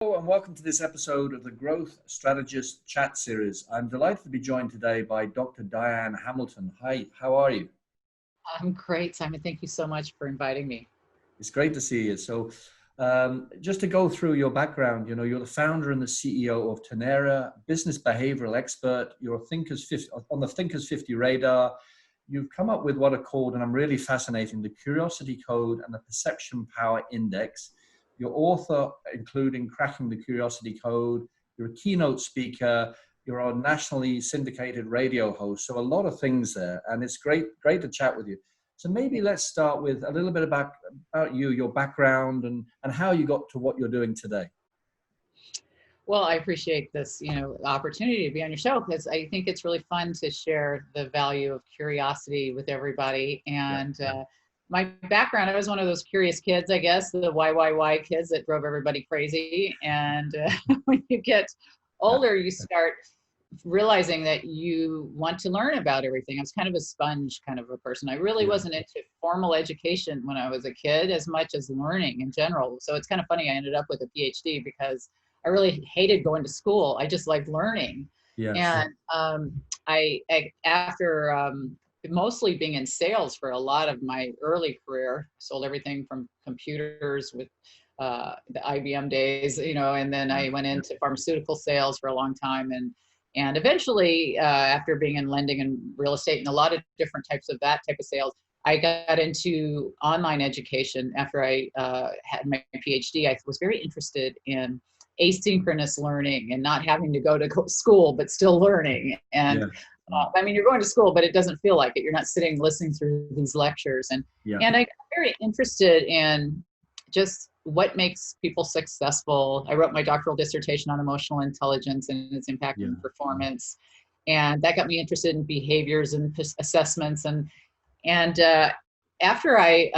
Hello and welcome to this episode of the Growth Strategist Chat Series. I'm delighted to be joined today by Dr. Diane Hamilton. Hi, how are you? I'm great, Simon. Thank you so much for inviting me. It's great to see you. So just to go through your background, you're the founder and the CEO of Tonerra, business behavioral expert. You're on the Thinkers 50 radar. You've come up with what are called, and I'm really fascinating, the Curiosity Code and the Perception Power Index. You're author, including Cracking the Curiosity Code. You're a keynote speaker. You're a nationally syndicated radio host. So a lot of things there, and it's great to chat with you. So maybe let's start with a little bit about you, your background, and how you got to what you're doing today. Well, I appreciate this, opportunity to be on your show because I think it's really fun to share the value of curiosity with everybody. And my background, I was one of those curious kids, I guess, the why kids that drove everybody crazy. And when you get older, you start realizing that you want to learn about everything. I was kind of a sponge kind of a person. I really wasn't into formal education when I was a kid as much as learning in general. So it's kind of funny I ended up with a PhD because I really hated going to school. I just liked learning. Yes. And I after mostly being in sales for a lot of my early career, sold everything from computers with the IBM days, and then I went into pharmaceutical sales for a long time. And eventually, after being in lending and real estate and a lot of different types of that type of sales, I got into online education after I had my PhD. I was very interested in asynchronous learning and not having to go to school, but still learning. And you're going to school, but it doesn't feel like it. You're not sitting listening through these lectures. And I got very interested in just what makes people successful. I wrote my doctoral dissertation on emotional intelligence and its impact on performance. And that got me interested in behaviors and assessments. And after I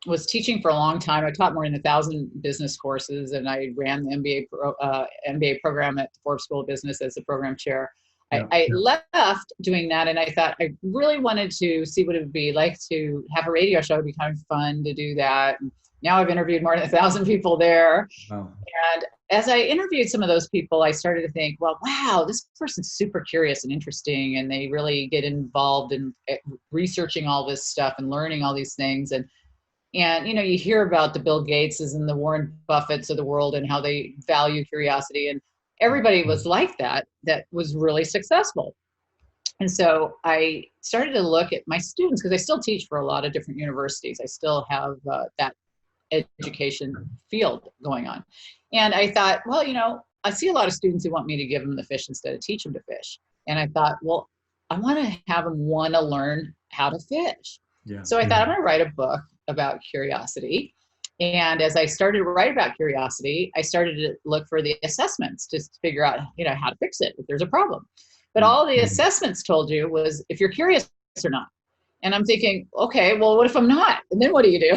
was teaching for a long time, I taught more than 1,000 business courses, and I ran the MBA program at the Forbes School of Business as the program chair. I left doing that, and I thought I really wanted to see what it would be like to have a radio show. It'd be kind of fun to do that. And now I've interviewed more than 1,000 people there. Wow. And as I interviewed some of those people, I started to think, well, wow, this person's super curious and interesting, and they really get involved in researching all this stuff and learning all these things. And you hear about the Bill Gateses and the Warren Buffetts of the world and how they value curiosity, and everybody was like that was really successful. And so I started to look at my students, because I still teach for a lot of different universities. I still have that education field going on. And I thought, well, I see a lot of students who want me to give them the fish instead of teach them to fish. And I thought, well, I want to have them want to learn how to fish. So I thought, I'm going to write a book about curiosity. And as I started to write about curiosity, I started to look for the assessments to figure out, how to fix it if there's a problem. But all the assessments told you was if you're curious or not. And I'm thinking, okay, well, what if I'm not? And then what do you do?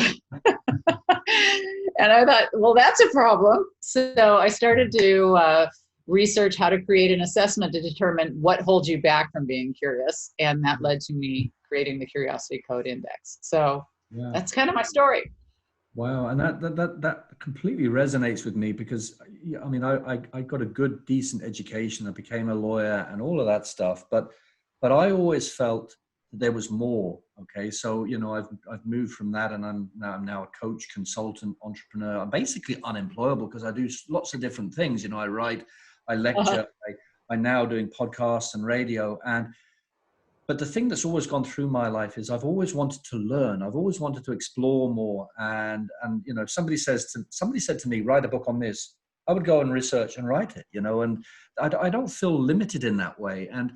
And I thought, well, that's a problem. So I started to research how to create an assessment to determine what holds you back from being curious. And that led to me creating the Curiosity Code Index. So that's kind of my story. Wow. And that completely resonates with me because, I got a good, decent education. I became a lawyer and all of that stuff. But I always felt that there was more. Okay. So, I've moved from that, and I'm now a coach, consultant, entrepreneur. I'm basically unemployable because I do lots of different things. I write, I lecture, I'm now doing podcasts and radio. But the thing that's always gone through my life is I've always wanted to learn. I've always wanted to explore more. And if somebody said to me, write a book on this, I would go and research and write it, and I don't feel limited in that way. And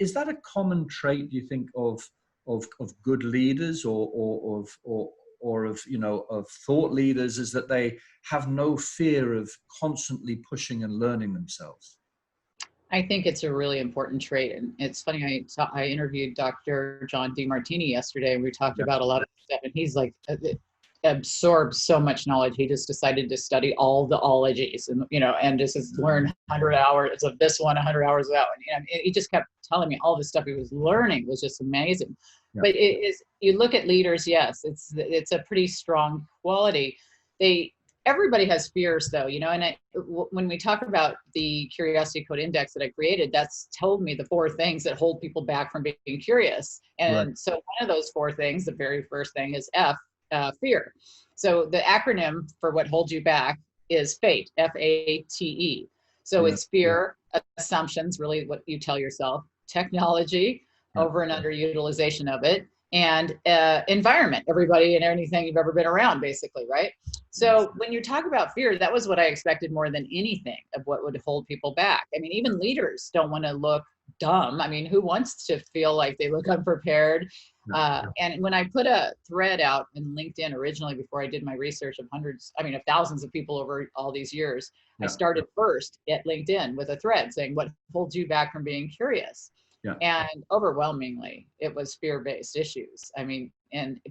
is that a common trait, do you think, of good leaders or of thought leaders, is that they have no fear of constantly pushing and learning themselves? I think it's a really important trait. And it's funny, I interviewed Dr. John DeMartini yesterday, and we talked about a lot of stuff, and he's like absorbed so much knowledge. He just decided to study all the ologies and just learn 100 hours of this one, 100 hours of that one. And he just kept telling me all the stuff he was learning was just amazing. But it is, you look at leaders, yes, it's a pretty strong quality. everybody has fears though, you know, and when we talk about the Curiosity Code Index that I created, that's told me the 4 things that hold people back from being curious. And so one of those 4 things, the very first thing is F, fear. So the acronym for what holds you back is FATE, F-A-T-E. So it's fear, assumptions, really what you tell yourself, technology, over and underutilization of it, and environment, everybody and anything you've ever been around, basically, right? So when you talk about fear, that was what I expected more than anything of what would hold people back. I mean, even leaders don't want to look dumb. I mean, who wants to feel like they look unprepared? And when I put a thread out in LinkedIn originally, before I did my research of of thousands of people over all these years, I started first at LinkedIn with a thread saying, what holds you back from being curious? And overwhelmingly, it was fear-based issues. I mean,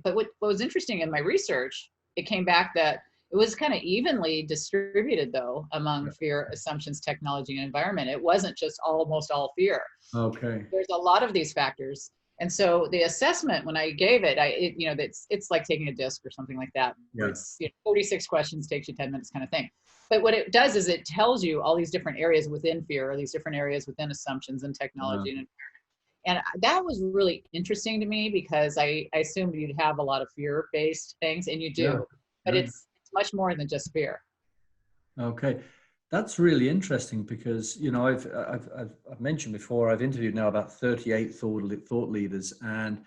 but what was interesting in my research, it came back that it was kind of evenly distributed though among fear, assumptions, technology, and environment. It wasn't just almost all fear. Okay. There's a lot of these factors. And so the assessment, when I gave it, it's like taking a disc or something like that. It's 46 questions, takes you 10 minutes kind of thing. But what it does is it tells you all these different areas within fear, or these different areas within assumptions and technology and environment. And that was really interesting to me because I assumed you'd have a lot of fear-based things, and you do, but it's much more than just fear. Okay. That's really interesting because, you know, I've mentioned before, I've interviewed now about 38 thought leaders, and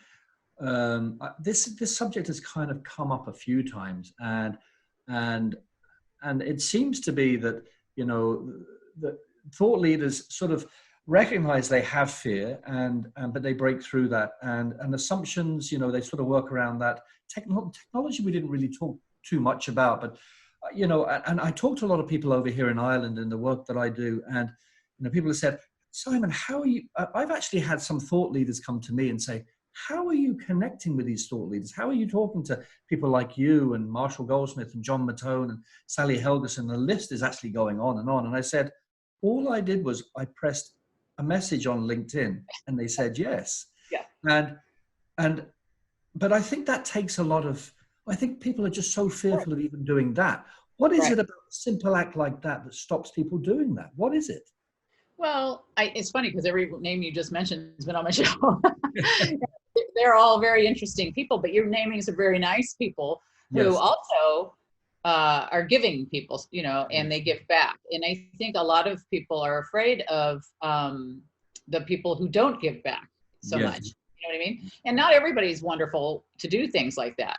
this subject has kind of come up a few times, and it seems to be that, you know, the thought leaders sort of recognize they have fear, but they break through that, and assumptions, you know, they sort of work around that. Technology we didn't really talk too much about, but you know, and I talk to a lot of people over here in Ireland in the work that I do, and you know, people have said, Simon, how are you? I've actually had some thought leaders come to me and say, how are you connecting with these thought leaders? How are you talking to people like you and Marshall Goldsmith and John Mattone and Sally Helgeson? The list is actually going on and on. And I said, all I did was I pressed a message on LinkedIn and they said yes. But I think that takes a lot of, I think people are just so fearful of even doing that. What is it about a simple act like that that stops people doing that? What is it? Well, it's funny because every name you just mentioned has been on my show. They're all very interesting people, but you're naming some very nice people who also are giving people, you know, and they give back. And I think a lot of people are afraid of the people who don't give back so much. You know what I mean? And not everybody's wonderful to do things like that.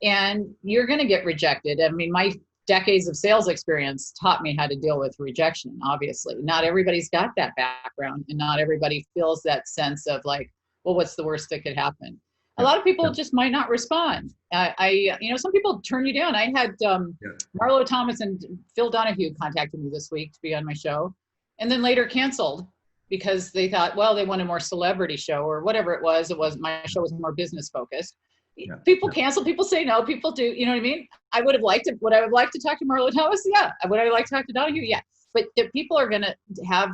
And you're going to get rejected. I mean, my decades of sales experience taught me how to deal with rejection, obviously. Not everybody's got that background, and not everybody feels that sense of like, well, what's the worst that could happen? A lot of people just might not respond. You know, some people turn you down. I had Marlo Thomas and Phil Donahue contacted me this week to be on my show, and then later canceled because they thought, well, they want a more celebrity show or whatever it was. My show was more business focused. People cancel, people say no, people do, you know what I mean? I would have liked it. Would I have liked to talk to Marlo Thomas? Yeah. Would I like to talk to Donahue? Yeah. But the people are going to have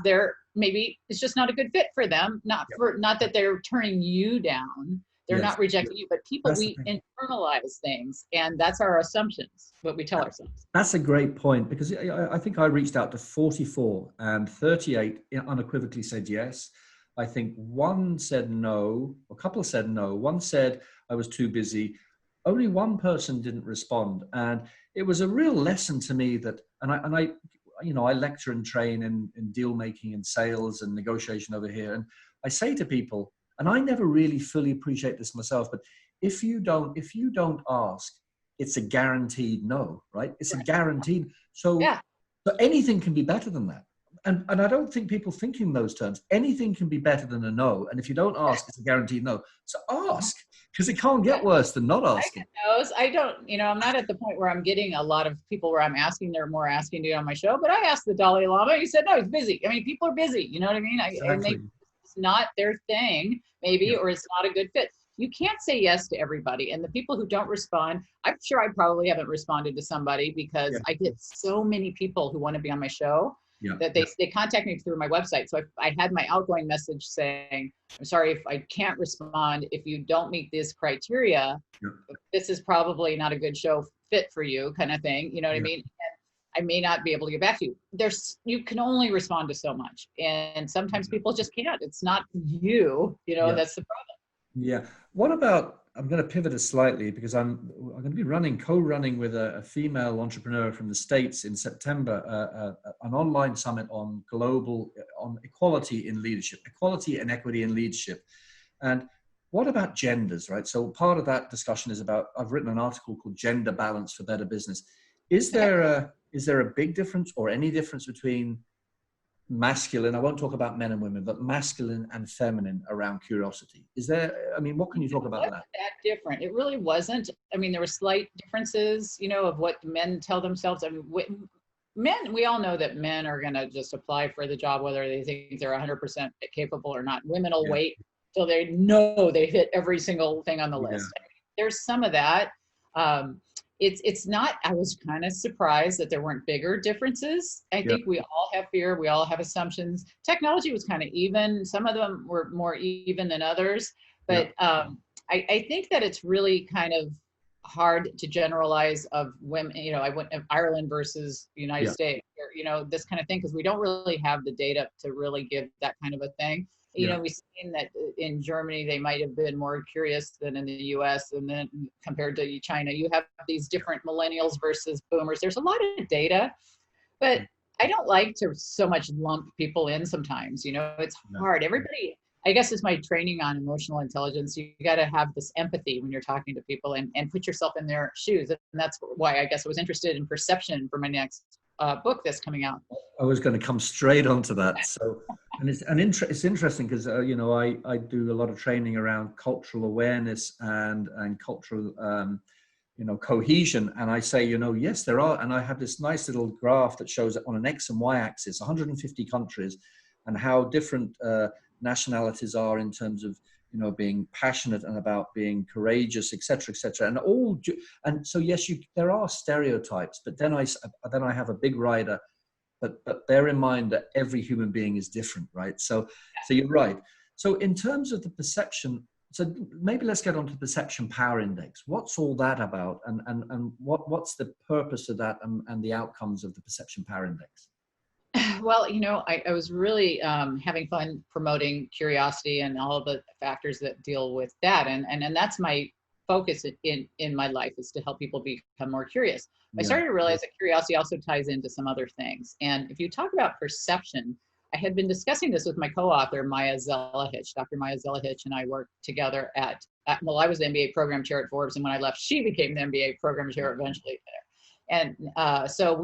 maybe it's just not a good fit for them. Not that they're turning you down. They're not rejecting you, but we internalize things, and that's our assumptions, what we tell ourselves. That's a great point, because I think I reached out to 44 and 38 unequivocally said yes. I think one said no, a couple said no. One said I was too busy. Only one person didn't respond. And it was a real lesson to me that, and I you know, I lecture and train in deal making and sales and negotiation over here. And I say to people, and I never really fully appreciate this myself, but if you don't ask, it's a guaranteed no, right? It's a guaranteed. So anything can be better than that. And I don't think people think in those terms. Anything can be better than a no. And if you don't ask, it's a guaranteed no. So ask, because it can't get worse than not asking. I don't, you know, I'm not at the point where I'm getting a lot of people where I'm asking, they're more asking to be on my show. But I asked the Dalai Lama, he said, no, he's busy. I mean, people are busy. You know what I mean? Exactly. It's not their thing, maybe, or it's not a good fit. You can't say yes to everybody. And the people who don't respond, I'm sure I probably haven't responded to somebody because I get so many people who want to be on my show. That they contact me through my website. So I had my outgoing message saying, I'm sorry if I can't respond. If you don't meet this criteria, this is probably not a good show fit for you kind of thing. You know what I mean? And I may not be able to get back to you. You can only respond to so much. And sometimes people just can't. It's not you, that's the problem. Yeah. What about, I'm going to pivot it slightly because I'm going to be co-running with a female entrepreneur from the States in September, an online summit on equality in leadership, equality and equity in leadership. And what about genders, right? So part of that discussion is about, I've written an article called Gender Balance for Better Business. Is there a big difference or any difference between masculine, I won't talk about men and women, but masculine and feminine around curiosity? Is there, what can you talk about that? That different? It really wasn't. There were slight differences, of what men tell themselves. Men, we all know that men are going to just apply for the job, whether they think they're 100% capable or not. Women will wait till they know they hit every single thing on the list. There's some of that. It's not, I was kind of surprised that there weren't bigger differences. I think we all have fear. We all have assumptions. Technology was kind of even. Some of them were more even than others. But I think that it's really kind of hard to generalize of women. I went of Ireland versus the United States, or, this kind of thing, because we don't really have the data to really give that kind of a thing. We've seen that in Germany, they might have been more curious than in the US, and then compared to China, you have these different millennials versus boomers. There's a lot of data, but I don't like to so much lump people in sometimes, it's hard. Everybody, I guess it's my training on emotional intelligence. You got to have this empathy when you're talking to people and put yourself in their shoes. And that's why I guess I was interested in perception for my next book that's coming out. I was going to come straight onto that. So, and it's interesting because I do a lot of training around cultural awareness and cultural cohesion. And I say, yes, there are, and I have this nice little graph that shows it on an X and Y axis, 150 countries, and how different nationalities are in terms of being passionate and about being courageous, etc., etc. And so yes, there are stereotypes, but then I have a big rider, but bear in mind that every human being is different, right? So you're right. So in terms of the perception, so maybe let's get onto the perception power index. What's all that about, and what's the purpose of that, and the outcomes of the perception power index? Well, I was really having fun promoting curiosity and all of the factors that deal with that. And that's my focus in my life, is to help people become more curious. I started to realize that curiosity also ties into some other things. And if you talk about perception, I had been discussing this with my co-author, Maya Zelahich. Dr. Maya Zelahich and I worked together I was the MBA program chair at Forbes. And when I left, she became the MBA program chair eventually there. And so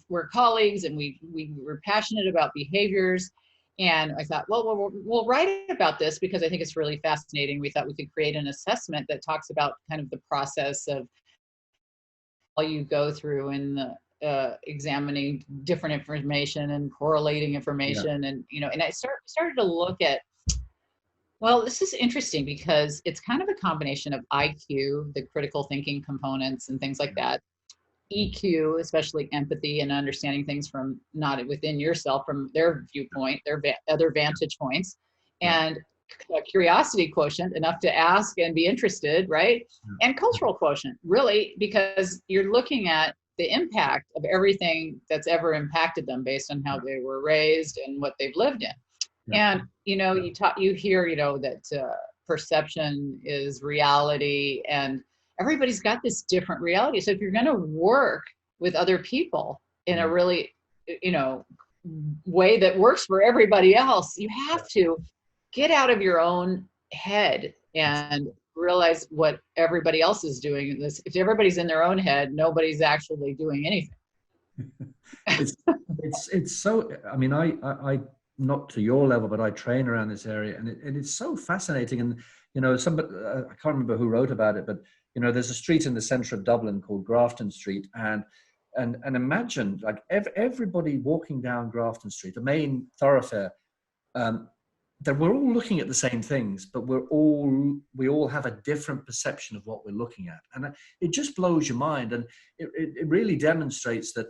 we're colleagues, and we were passionate about behaviors. And I thought, well, we'll write about this because I think it's really fascinating. We thought we could create an assessment that talks about kind of the process of all you go through in examining different information and correlating information. And, and I started to look at, well, this is interesting because it's kind of a combination of IQ, the critical thinking components and things like that, EQ, especially empathy and understanding things from not within yourself, from their viewpoint, their other vantage points, and a curiosity quotient, enough to ask and be interested, right? And cultural quotient, really, because you're looking at the impact of everything that's ever impacted them based on how they were raised and what they've lived in. And, you hear, that perception is reality, and everybody's got this different reality. So if you're going to work with other people in a really, way that works for everybody else, you have to get out of your own head and realize what everybody else is doing. If everybody's in their own head, nobody's actually doing anything. It's so, I not to your level, but I train around this area, and it's so fascinating. And, somebody, I can't remember who wrote about it, but there's a street in the center of Dublin called Grafton Street, and imagine like everybody walking down Grafton Street, the main thoroughfare, that we're all looking at the same things, but we all have a different perception of what we're looking at, and it just blows your mind, and it really demonstrates that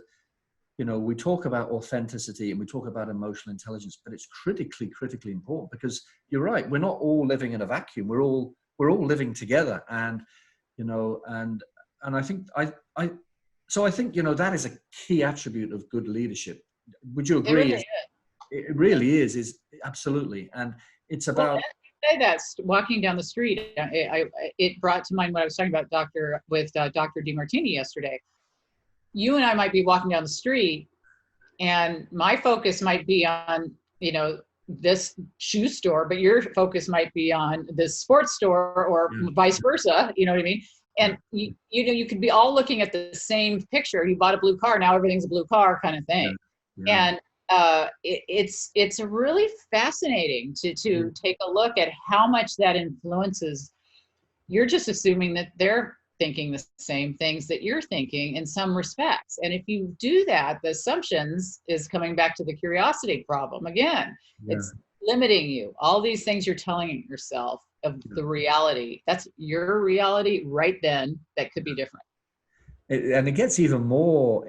we talk about authenticity and we talk about emotional intelligence, but it's critically important, because you're right, we're not all living in a vacuum. We're all living together, and and I think so I think, you know, that is a key attribute of good leadership. Would you It agree? really is. It really is absolutely. And it's Well, about, say that walking down the street, it brought to mind what I was talking about Dr. DeMartini yesterday. You and I might be walking down the street, and my focus might be on, you know, this shoe store, but your focus might be on this sports store, or vice versa. You know what I mean? And you know, you could be all looking at the same picture. You bought a blue car, now everything's a blue car kind of thing. And it's really fascinating to take a look at how much that influences. You're just assuming that they're thinking the same things that you're thinking in some respects. And if you do that, the assumptions is coming back to the curiosity problem again. It's limiting you. All these things you're telling yourself of the reality, that's your reality right then, that could be different. And it gets even more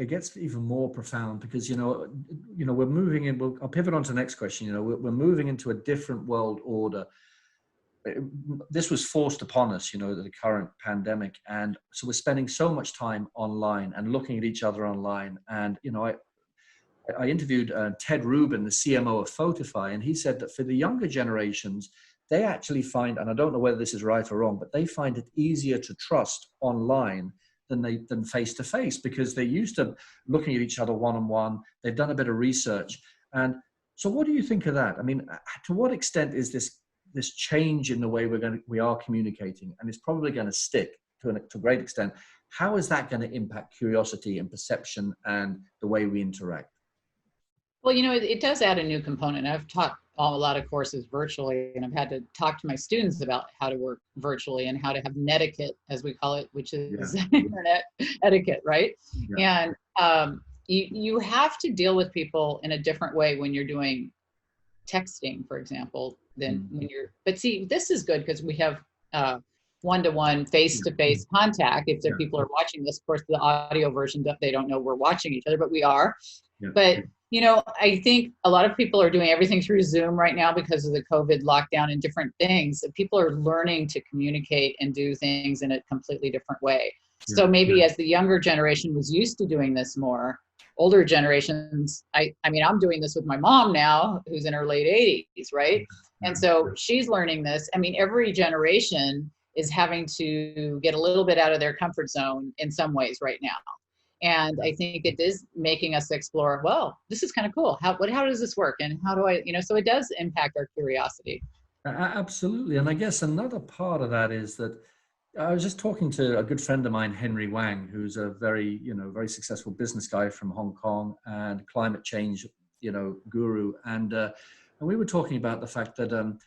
profound, because, you know, we're moving in, I'll pivot on to the next question. You know, we're moving into a different world order. This was forced upon us, you know, the current pandemic. And so we're spending so much time online and looking at each other online. And, you know, I interviewed Ted Rubin, the CMO of Photify, and he said that for the younger generations, they actually find, and I don't know whether this is right or wrong, but they find it easier to trust online than face to face, because they're used to looking at each other one-on-one. They've done a bit of research. And so what do you think of that? I mean, to what extent is this change in the way we are communicating, and it's probably going to stick to a great extent? How is that going to impact curiosity and perception and the way we interact? Well, you know, it does add a new component. I've taught a lot of courses virtually, and I've had to talk to my students about how to work virtually and how to have netiquette, as we call it, which is internet etiquette, right? And you have to deal with people in a different way when you're doing texting, for example, than when you're, but see, this is good because we have one-to-one, face-to-face contact. If the people are watching this, of course, the audio version, they don't know we're watching each other, but we are. But you know, I think a lot of people are doing everything through Zoom right now because of the COVID lockdown and different things. And people are learning to communicate and do things in a completely different way. So maybe as the younger generation was used to doing this more, older generations, I mean, I'm doing this with my mom now, who's in her late 80s, right? And so she's learning this. I mean, every generation is having to get a little bit out of their comfort zone in some ways right now. And I think it is making us explore, well, this is kind of cool. How does this work? And how do I, you know, so it does impact our curiosity. Absolutely. And I guess another part of that is that I was just talking to a good friend of mine, Henry Wang, who's a very successful business guy from Hong Kong and climate change, you know, guru. And we were talking about the fact that,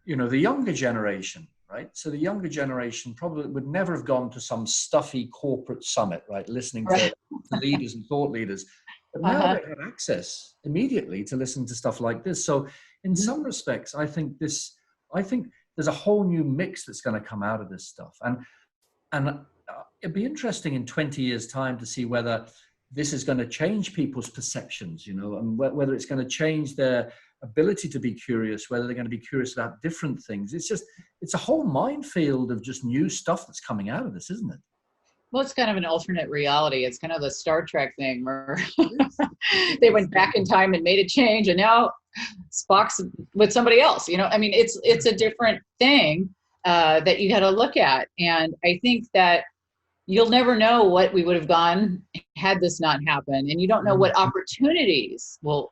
you know, the younger generation, right? So the younger generation probably would never have gone to some stuffy corporate summit, right? Listening to leaders and thought leaders. But now they have access immediately to listen to stuff like this. So in some respects, I think there's a whole new mix that's going to come out of this stuff. And it'd be interesting in 20 years' time to see whether this is going to change people's perceptions, you know, and whether it's going to change their ability to be curious, whether they're going to be curious about different things. It's a whole minefield of just new stuff that's coming out of this, isn't it? Well, it's kind of an alternate reality. It's kind of the Star Trek thing where they went back in time and made a change, and now Spock's with somebody else. You know, I mean, it's a different thing that you got to look at. And I think that you'll never know what we would have done had this not happened. And you don't know what opportunities will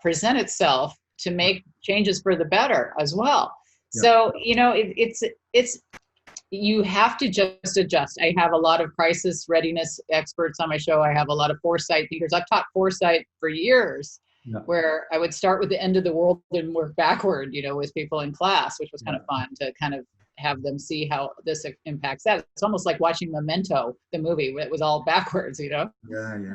present itself to make changes for the better as well. Yeah. So, you know, it's you have to just adjust. I have a lot of crisis readiness experts on my show. I have a lot of foresight thinkers. I've taught foresight for years, where I would start with the end of the world and work backward, you know, with people in class, which was kind of fun to kind of have them see how this impacts that. It's almost like watching Memento, the movie. It was all backwards, you know?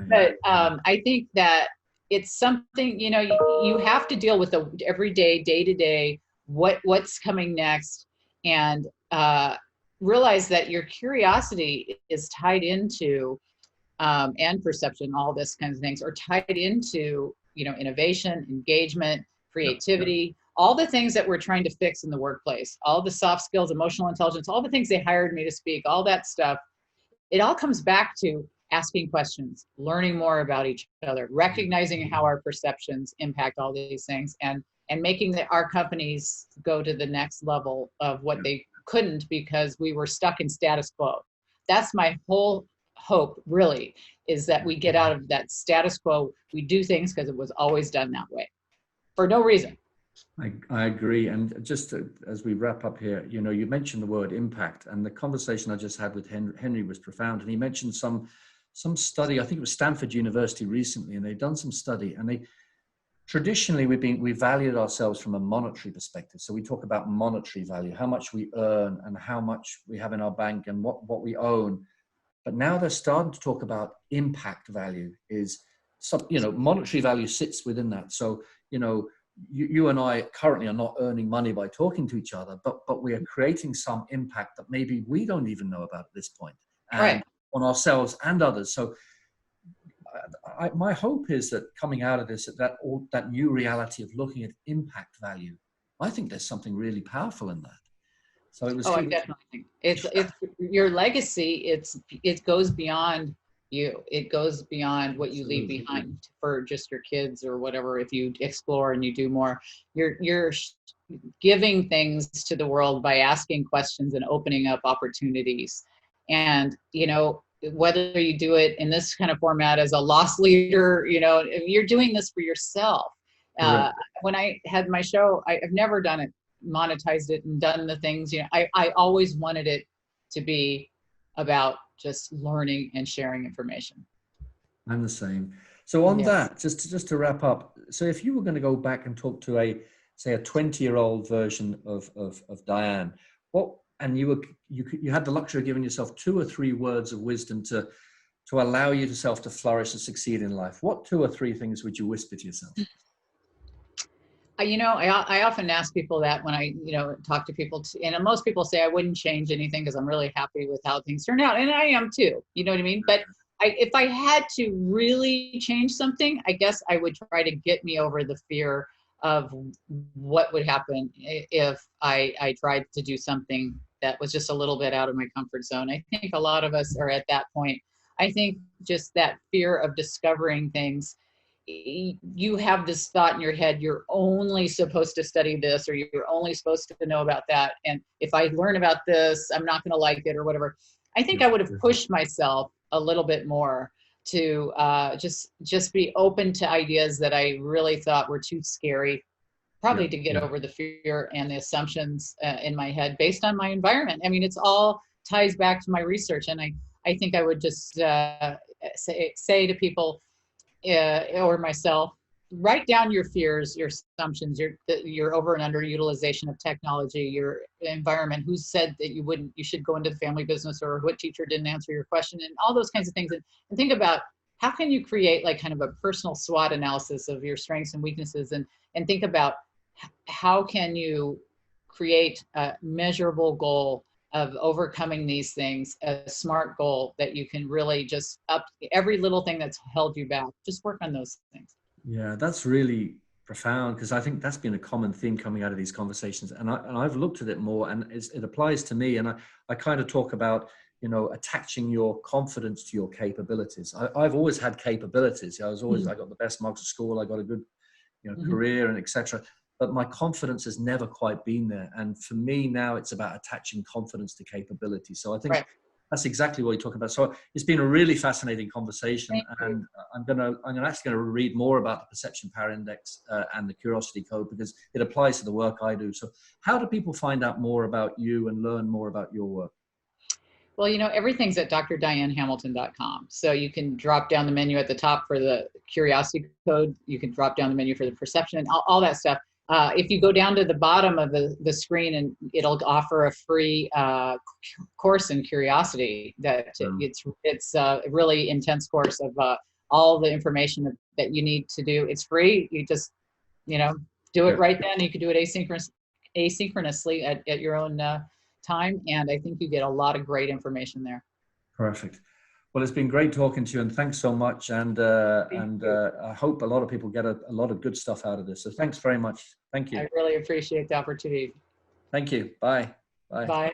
But I think that it's something, you know, you have to deal with the everyday, day-to-day, what's coming next, and realize that your curiosity is tied into, and perception, all this kinds of things are tied into, you know, innovation, engagement, creativity, all the things that we're trying to fix in the workplace, all the soft skills, emotional intelligence, all the things they hired me to speak, all that stuff it all comes back to asking questions, learning more about each other, recognizing how our perceptions impact all these things, and making our companies go to the next level of what they couldn't because we were stuck in status quo. That's my whole hope, really, is that we get out of that status quo. We do things because it was always done that way for no reason. I agree. And just as we wrap up here, you know, you mentioned the word impact, and the conversation I just had with Henry was profound. And he mentioned some study, I think it was Stanford University recently, and they've done some study, and they traditionally we valued ourselves from a monetary perspective. So we talk about monetary value, how much we earn and how much we have in our bank and what we own. But now they're starting to talk about impact value. Is some, you know, monetary value sits within that. So, you know, you and I currently are not earning money by talking to each other, but we are creating some impact that maybe we don't even know about at this point, and Right. on ourselves and others. So my hope is that coming out of this, that new reality of looking at impact value, I think there's something really powerful in that. So it was. Oh, I definitely think it's your legacy. It goes beyond you. It goes beyond what you leave behind for just your kids or whatever. If you explore and you do more, you're giving things to the world by asking questions and opening up opportunities. And, you know, whether you do it in this kind of format as a loss leader, you know, you're doing this for yourself. When I had my show, I've never done it, monetized it and done the things, you know, I always wanted it to be about just learning and sharing information. I'm the same. So on that, just to wrap up, so if you were going to go back and talk to a 20-year-old version of Diane, and you had the luxury of giving yourself 2 or 3 words of wisdom to allow yourself to flourish and succeed in life, what 2 or 3 things would you whisper to yourself? You know, I often ask people that when I, you know, talk to people, and most people say I wouldn't change anything because I'm really happy with how things turned out, and I am too. You know what I mean? But if I had to really change something, I guess I would try to get me over the fear of what would happen if I tried to do something that was just a little bit out of my comfort zone. I think a lot of us are at that point. I think just that fear of discovering things. You have this thought in your head, you're only supposed to study this, or you're only supposed to know about that. And if I learn about this, I'm not going to like it or whatever. I think I would have pushed myself a little bit more to just be open to ideas that I really thought were too scary, probably to get over the fear and the assumptions in my head based on my environment. I mean, it's all ties back to my research. And I think I would just say to people, or myself, write down your fears, your assumptions, your over and under utilization of technology, your environment, who said that you should go into the family business, or what teacher didn't answer your question, and all those kinds of things. And think about how can you create like kind of a personal SWOT analysis of your strengths and weaknesses, and think about how can you create a measurable goal of overcoming these things, a smart goal that you can really just up every little thing that's held you back. Just work on those things. Yeah, that's really profound, because I think that's been a common theme coming out of these conversations. And I've looked at it more, and it applies to me. And I kind of talk about, you know, attaching your confidence to your capabilities. I've always had capabilities. I got the best marks at school. I got a good, you know, career and etc. But my confidence has never quite been there. And for me now, it's about attaching confidence to capability. So I think that's exactly what you're talking about. So it's been a really fascinating conversation. And I'm actually going to read more about the Perception Power Index and the Curiosity Code, because it applies to the work I do. So how do people find out more about you and learn more about your work? Well, you know, everything's at drdianehamilton.com. So you can drop down the menu at the top for the Curiosity Code. You can drop down the menu for the Perception and all that stuff. If you go down to the bottom of the screen, and it'll offer a free course in curiosity. It's a really intense course of all the information that you need to do. It's free. You just, you know, do it right then. You can do it asynchronously at your own time. And I think you get a lot of great information there. Perfect. Well, it's been great talking to you, and thanks so much. And I hope a lot of people get a lot of good stuff out of this. So thanks very much. Thank you. I really appreciate the opportunity. Thank you. Bye. Bye. Bye.